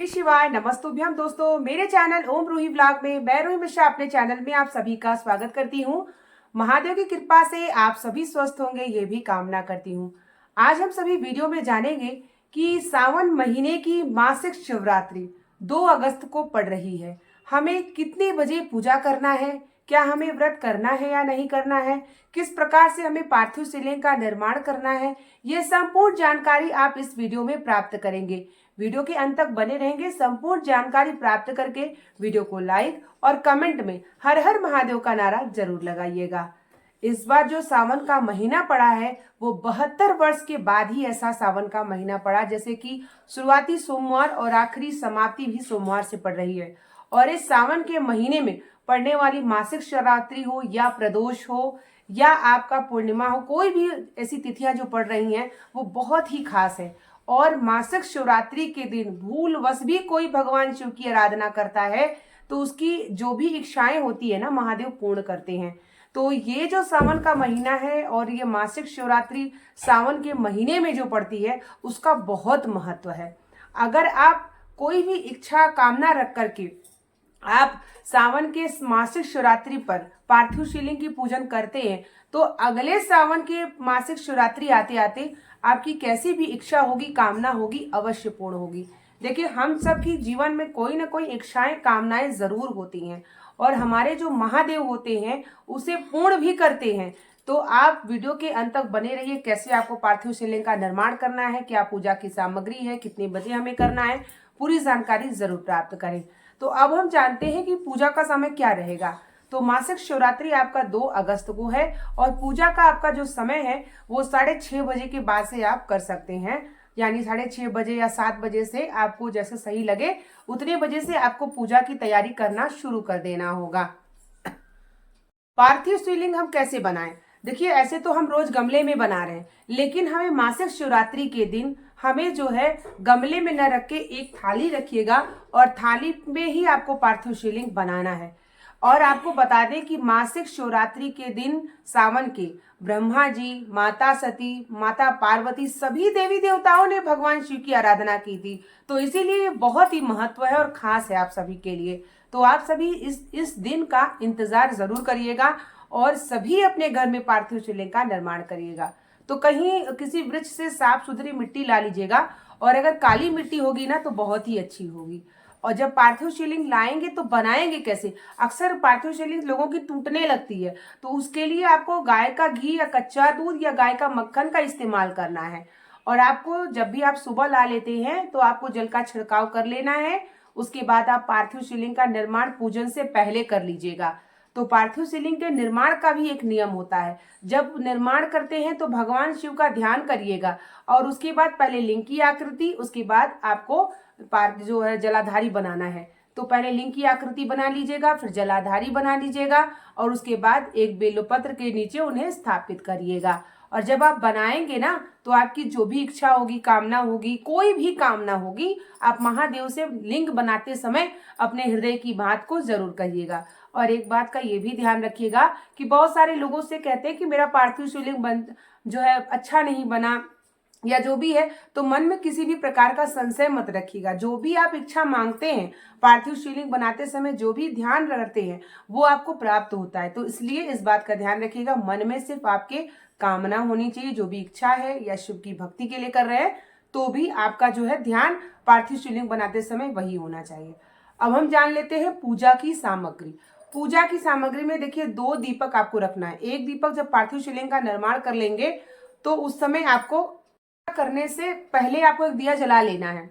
जय शिवाय नमस्तुभ्यम दोस्तों, मेरे चैनल ओम रूही ब्लॉग में मैं रूही मिश्रा अपने चैनल में आप सभी का स्वागत करती हूँ। महादेव की कृपा से आप सभी स्वस्थ होंगे ये भी कामना करती हूँ। आज हम सभी वीडियो में जानेंगे कि सावन महीने की मासिक शिवरात्रि 2 अगस्त को पड़ रही है। हमें कितने बजे पूजा करना है, क्या हमें व्रत करना है या नहीं करना है, किस प्रकार से हमें पार्थिव शिवलिंग का निर्माण करना है, ये संपूर्ण जानकारी आप इस वीडियो में प्राप्त करेंगे। वीडियो के अंत तक बने रहेंगे। संपूर्ण जानकारी प्राप्त करके वीडियो को लाइक और कमेंट में हर हर महादेव का नारा जरूर लगाइएगा। इस बार जो सावन का महीना पड़ा है वो 72 वर्ष के बाद ही ऐसा सावन का महीना पड़ा, जैसे कि शुरुआती सोमवार और आखिरी समाप्ति भी सोमवार से पड़ रही है। और इस सावन के महीने में पड़ने वाली मासिक शिवरात्रि हो या प्रदोष हो या आपका पूर्णिमा हो, कोई भी ऐसी तिथियां जो पड़ रही हैं वो बहुत ही खास है। और मासिक शिवरात्रि के दिन भूलवश भी कोई भगवान शिव की आराधना करता है तो उसकी जो भी इच्छाएं होती है ना, महादेव पूर्ण करते हैं। तो ये जो सावन का महीना है और ये मासिक शिवरात्रि सावन के महीने में जो पड़ती है उसका बहुत महत्व है। अगर आप कोई भी इच्छा कामना रख करके आप सावन के मासिक शिवरात्रि पर पार्थिव शिवलिंग की पूजन करते हैं तो अगले सावन के मासिक शिवरात्रि आते आते आपकी कैसी भी इच्छा होगी, कामना होगी, अवश्य पूर्ण होगी। देखिए, हम सब की जीवन में कोई ना कोई इच्छाएं कामनाएं जरूर होती हैं और हमारे जो महादेव होते हैं उसे पूर्ण भी करते हैं। तो आप वीडियो के अंत तक बने रहिए। कैसे आपको पार्थिव शिवलिंग का निर्माण करना है, क्या पूजा की सामग्री है, कितने बजे हमें करना है, पूरी जानकारी जरूर प्राप्त करें। तो अब हम जानते हैं कि पूजा का समय क्या रहेगा। तो मासिक शिवरात्रि आपका 2 अगस्त को है और पूजा का आपका जो समय है वो 6:30 बजे के बाद से आप कर सकते हैं। यानी 6:30 बजे या 7 बजे से आपको जैसे सही लगे उतने बजे से आपको पूजा की तैयारी करना शुरू कर देना होगा। पार्थिव शिवलिंग हम कैसे बनाएं? देखिए, ऐसे तो हम रोज गमले में बना रहे हैं, लेकिन हमें मासिक शिवरात्रि के दिन हमें जो है गमले में न रख के एक थाली रखिएगा और थाली में ही आपको पार्थिव शिवलिंग बनाना है। और आपको बता दें कि मासिक शिवरात्रि के दिन सावन के ब्रह्मा जी, माता सती, माता पार्वती सभी देवी देवताओं ने भगवान शिव की आराधना की थी। तो इसीलिए ये बहुत ही महत्व है और खास है आप सभी के लिए। तो आप सभी इस दिन का इंतजार जरूर करिएगा और सभी अपने घर में पार्थिव शिवलिंग का निर्माण करिएगा। तो कहीं किसी वृक्ष से साफ सुथरी मिट्टी ला लीजिएगा और अगर काली मिट्टी होगी ना तो बहुत ही अच्छी होगी। और जब पार्थिव शिवलिंग लाएंगे तो बनाएंगे कैसे? अक्सर पार्थिव शिवलिंग लोगों की टूटने लगती है, तो उसके लिए आपको गाय का घी या कच्चा दूध या गाय का मक्खन का इस्तेमाल करना है। और आपको जब भी आप सुबह ला लेते हैं तो आपको जल का छिड़काव कर लेना है। उसके बाद आप पार्थिव शिवलिंग का निर्माण पूजन से पहले कर लीजिएगा। तो पार्थिव शिवलिंग के निर्माण का भी एक नियम होता है। जब निर्माण करते हैं तो भगवान शिव का ध्यान करिएगा और उसके बाद पहले लिंग की आकृति, उसके बाद आपको जो है जलाधारी बनाना है। तो पहले लिंग की आकृति बना लीजिएगा, फिर जलाधारी बना लीजिएगा और उसके बाद एक बेलपत्र के नीचे उन्हें स्थापित करिएगा। और जब आप बनाएंगे ना तो आपकी जो भी इच्छा होगी, कामना होगी, कोई भी कामना होगी, आप महादेव से लिंग बनाते समय अपने हृदय की बात को जरूर कहिएगा। और एक बात का ये भी ध्यान रखिएगा कि बहुत सारे लोगों से कहते हैं कि मेरा पार्थिव शिवलिंग जो है अच्छा नहीं बना या जो भी है, तो मन में किसी भी प्रकार का संशय मत रखिएगा। जो भी आप इच्छा मांगते हैं पार्थिव शिवलिंग बनाते समय, जो भी ध्यान रखते हैं वो आपको प्राप्त होता है। तो इसलिए इस बात का ध्यान रखिएगा, मन में सिर्फ आपके कामना होनी चाहिए, जो भी इच्छा है या शिव की भक्ति के लिए कर रहे हैं तो भी आपका जो है ध्यान पार्थिव शिवलिंग बनाते समय वही होना चाहिए। अब हम जान लेते हैं पूजा की सामग्री। पूजा की सामग्री में देखिए 2 दीपक आपको रखना है। एक दीपक जब पार्थिव शिवलिंग का निर्माण कर लेंगे तो उस समय आपको करने से पहले आपको एक दिया जला लेना है।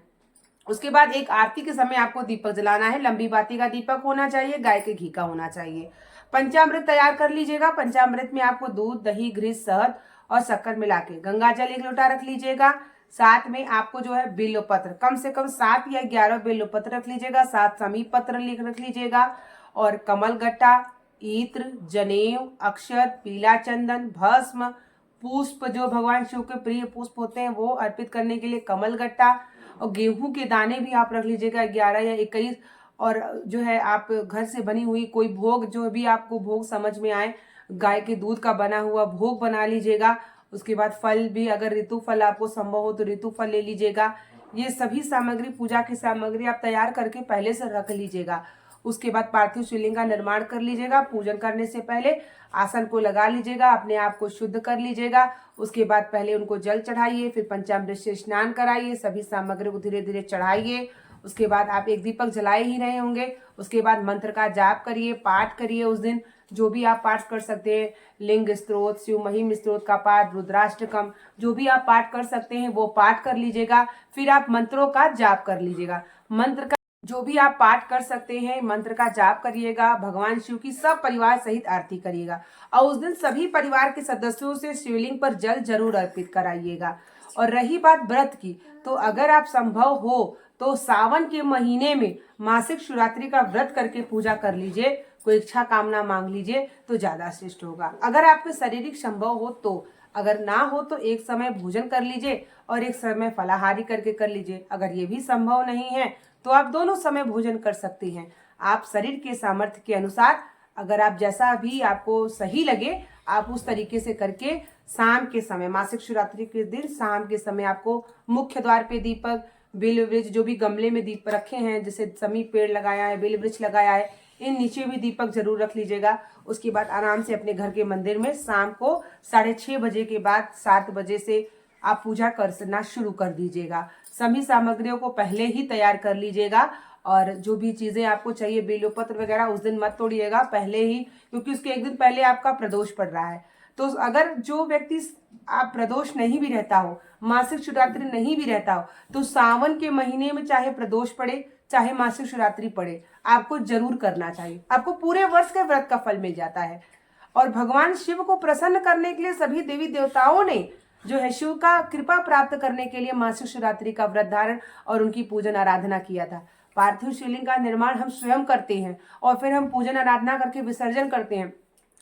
उसके बाद एक आरती के समय आपको दीपक जलाना है। लंबी बाती का दीपक होना चाहिए, गाय के घी का होना चाहिए। पंचामृत तैयार कर लीजिएगा। पंचामृत में आपको दूध, दही, घृत, शहद और शक्कर मिला के गंगा जल 1 लोटा रख लीजिएगा। साथ में आपको जो है बेलपत्र कम से कम 7 या 11 बेलपत्र रख लीजिएगा। 7 समीप पत्र रख लीजिएगा और कमल गट्टा, इत्र, जनेऊ, अक्षत, पीला चंदन, भस्म, पुष्प जो भगवान शिव के प्रिय पुष्प होते हैं वो अर्पित करने के लिए कमल गट्टा, और गेहूं के दाने भी आप रख लीजिएगा 11 या 21। और जो है आप घर से बनी हुई कोई भोग, जो भी आपको भोग समझ में आए, गाय के दूध का बना हुआ भोग बना लीजिएगा। उसके बाद फल भी, अगर ऋतु फल आपको संभव हो तो ऋतु फल ले लीजिएगा। ये सभी सामग्री, पूजा की सामग्री आप तैयार करके पहले से रख लीजिएगा। उसके बाद पार्थिव शिवलिंग का निर्माण कर लीजिएगा। पूजन करने से पहले आसन को लगा लीजिएगा, अपने आप को शुद्ध कर लीजिएगा। उसके बाद पहले उनको जल चढ़ाइए, फिर पंचामृत से स्नान कराइए, सभी सामग्री को धीरे धीरे चढ़ाइए। उसके बाद आप एक दीपक जलाए ही रहे होंगे। उसके बाद मंत्र का जाप करिए, पाठ करिए। उस दिन जो भी आप पाठ कर सकते हैं, लिंग स्तोत्र, शिव महिम स्तोत्र का पाठ, रुद्राष्टकम, जो भी आप पाठ कर सकते हैं वो पाठ कर लीजिएगा। फिर आप मंत्रों का जाप कर लीजिएगा। मंत्र का जो भी आप पाठ कर सकते हैं, मंत्र का जाप करिएगा। भगवान शिव की सब परिवार सहित आरती करिएगा और उस दिन सभी परिवार के सदस्यों से शिवलिंग पर जल जरूर अर्पित कराइएगा। और रही बात व्रत की, तो अगर आप संभव हो तो सावन के महीने में मासिक शिवरात्रि का व्रत करके पूजा कर लीजिए, कोई इच्छा कामना मांग लीजिए तो ज्यादा श्रेष्ठ होगा। अगर आपके शारीरिक संभव हो तो, अगर ना हो तो एक समय भोजन कर लीजिए और एक समय फलाहारी करके कर लीजिए। अगर ये भी संभव नहीं है तो आप दोनों समय भोजन कर सकती हैं। आप शरीर के सामर्थ्य के अनुसार, अगर आप जैसा भी आपको सही लगे, आप उस तरीके से करके शाम के समय, मासिक शिवरात्रि के दिन शाम के समय आपको मुख्य द्वार पे दीपक, बेल वृक्ष, जो भी गमले में दीप रखे हैं, जैसे समी पेड़ लगाया है, बेल वृक्ष लगाया है, इन नीचे भी दीपक जरूर रख लीजिएगा। उसके बाद आराम से अपने घर के मंदिर में शाम को 6:30 बजे के बाद 7 बजे से आप पूजा करना शुरू कर दीजिएगा। सभी सामग्रियों को पहले ही तैयार कर लीजिएगा और जो भी चीजें आपको चाहिए, बेलोपत्र वगैरह उस दिन मत तोड़िएगा पहले ही, क्योंकि उसके एक दिन पहले आपका प्रदोष पड़ रहा है। तो अगर जो व्यक्ति आप प्रदोष नहीं भी रहता हो, मासिक शिवरात्रि नहीं भी रहता हो, तो सावन के महीने में चाहे प्रदोष पड़े चाहे मासिक शिवरात्रि पड़े, आपको जरूर करना चाहिए। आपको पूरे वर्ष के व्रत का फल मिल जाता है। और भगवान शिव को प्रसन्न करने के लिए सभी देवी देवताओं ने जो है शिव का कृपा प्राप्त करने के लिए मासिक शिवरात्रि का व्रत धारण और उनकी पूजन आराधना किया था। पार्थिव शिवलिंग का निर्माण हम स्वयं करते हैं और फिर हम पूजन आराधना करके विसर्जन करते हैं।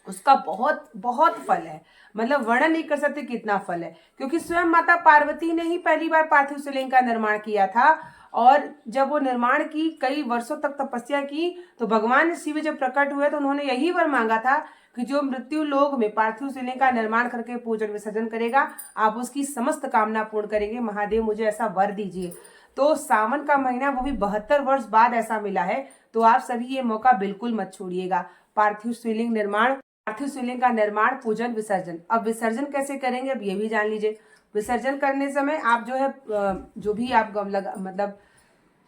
उसका बहुत बहुत फल है, मतलब वर्णन नहीं कर सकते कितना फल है, क्योंकि स्वयं माता पार्वती ने ही पहली बार पार्थिव शिवलिंग का निर्माण किया था। और जब वो निर्माण की, कई वर्षों तक तपस्या की, तो भगवान शिव जब प्रकट हुए तो उन्होंने यही वर मांगा था कि जो मृत्यु लोक में पार्थिव शिवलिंग का निर्माण करके पूजन विसर्जन करेगा, आप उसकी समस्त कामना पूर्ण करेंगे। महादेव मुझे ऐसा वर दीजिए। तो सावन का महीना, वो भी 72 वर्ष बाद ऐसा मिला है, तो आप सभी ये मौका बिल्कुल मत छोड़िएगा। पार्थिव शिवलिंग का निर्माण, पूजन, विसर्जन। अब विसर्जन कैसे करेंगे, अब ये भी जान लीजिए। विसर्जन करने समय आप जो है जो भी आप मतलब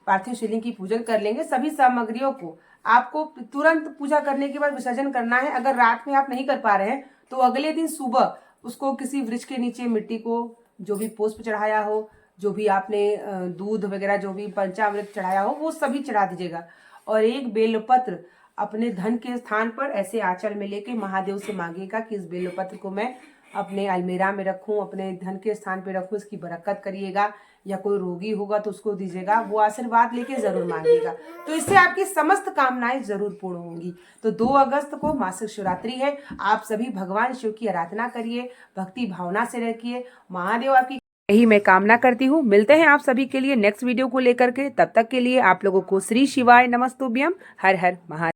पार्थिव शिवलिंग की पूजन कर लेंगे, सभी सामग्रियों को आपको तुरंत पूजा करने के बाद विसर्जन करना है। अगर रात में आप नहीं कर पा रहे हैं तो अगले दिन सुबह उसको किसी वृक्ष के नीचे मिट्टी को, जो भी पुष्प चढ़ाया हो, जो भी आपने दूध वगैरह, जो भी पंचामृत चढ़ाया हो, वो सभी चढ़ा दीजिएगा। और एक बेलपत्र अपने धन के स्थान पर ऐसे आंचल में लेके महादेव से मांगिएगा कि इस बेलपत्र को मैं अपने अलमीरा में रखूं, अपने धन के स्थान पे रखूं, इसकी बरकत करिएगा। या कोई रोगी होगा तो उसको दीजिएगा, वो आशीर्वाद लेके जरूर मांगिएगा, तो इससे आपकी समस्त कामनाएं जरूर पूर्ण होंगी। तो 2 अगस्त को मासिक शिवरात्रि है। आप सभी भगवान शिव की आराधना करिए, भक्ति भावना से रखिए। महादेव आपकी यही मैं कामना करती हूँ। मिलते हैं आप सभी के लिए नेक्स्ट वीडियो को लेकर के। तब तक के लिए आप लोगों को श्री शिवाय नमस्तुभ्यम। हर हर महादेव।